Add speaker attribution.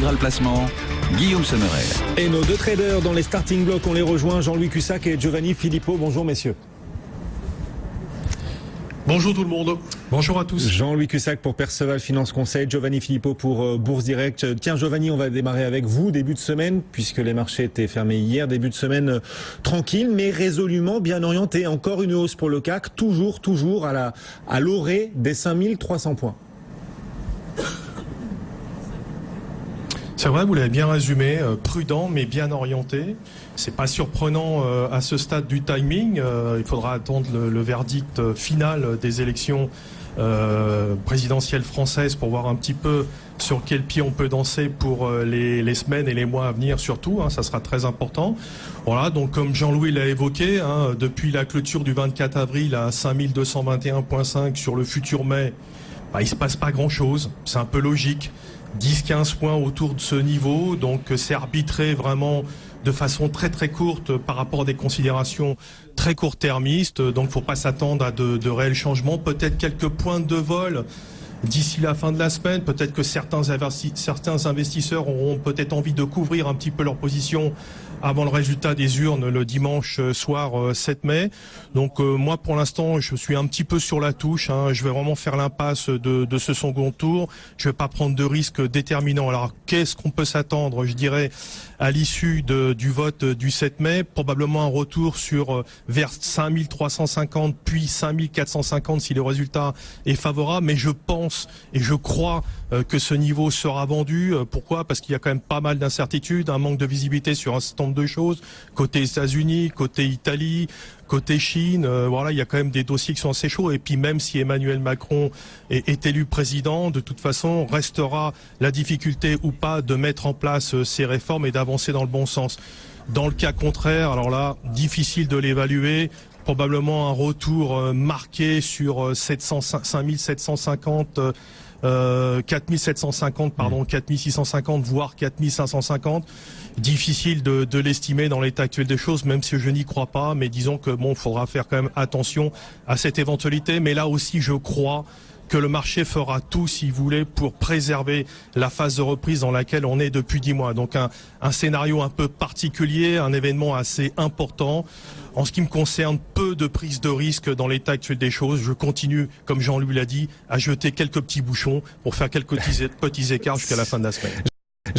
Speaker 1: Intégral Placement, Guillaume Sommerel.
Speaker 2: Et nos deux traders dans les starting blocks, on les rejoint, Jean-Louis Cussac et Giovanni Filippo. Bonjour messieurs.
Speaker 3: Bonjour tout le monde. Bonjour à tous.
Speaker 2: Jean-Louis Cussac pour Perceval Finance Conseil, Giovanni Filippo pour Bourse Direct. Tiens Giovanni, on va démarrer avec vous, début de semaine, puisque les marchés étaient fermés hier, début de semaine tranquille, mais résolument bien orienté. Encore une hausse pour le CAC, toujours à l'orée des 5300 points.
Speaker 3: C'est vrai, vous l'avez bien résumé, prudent mais bien orienté. C'est pas surprenant à ce stade du timing. Il faudra attendre le verdict final des élections présidentielles françaises pour voir un petit peu sur quel pied on peut danser pour les semaines et les mois à venir surtout. Ça sera très important. Voilà, donc comme Jean-Louis l'a évoqué, depuis la clôture du 24 avril à 5221,5 sur le futur mai, il se passe pas grand-chose. C'est un peu logique. 10-15 points autour de ce niveau, donc c'est arbitré vraiment de façon très très courte par rapport à des considérations très court-termistes, donc faut pas s'attendre à de réels changements, peut-être quelques points de vol d'ici la fin de la semaine, peut-être que certains investisseurs auront peut-être envie de couvrir un petit peu leur position avant le résultat des urnes le dimanche soir 7 mai. Donc moi pour l'instant je suis un petit peu sur la touche, je vais vraiment faire l'impasse de ce second tour, je vais pas prendre de risques déterminants. Alors qu'est-ce qu'on peut s'attendre, je dirais, à l'issue du vote du 7 mai, probablement un retour vers 5350 puis 5450 si le résultat est favorable, mais je pense et je crois que ce niveau sera vendu. Pourquoi ? Parce qu'il y a quand même pas mal d'incertitudes, un manque de visibilité sur un certain nombre de choses, côté États-Unis, côté Italie, côté Chine, voilà, il y a quand même des dossiers qui sont assez chauds. Et puis même si Emmanuel Macron est élu président, de toute façon, restera la difficulté ou pas de mettre en place ces réformes et d'avancer dans le bon sens. Dans le cas contraire, alors là, difficile de l'évaluer. Probablement un retour marqué sur 5750, 4750, 4650, voire 4550. Difficile de l'estimer dans l'état actuel des choses, même si je n'y crois pas. Mais disons que il faudra faire quand même attention à cette éventualité. Mais là aussi, je crois que le marché fera tout, si vous voulez, pour préserver la phase de reprise dans laquelle on est depuis 10 mois. Donc un scénario un peu particulier, un événement assez important. En ce qui me concerne, peu de prise de risque dans l'état actuel des choses. Je continue, comme Jean-Louis l'a dit, à jeter quelques petits bouchons pour faire quelques petits écarts jusqu'à la fin de la semaine.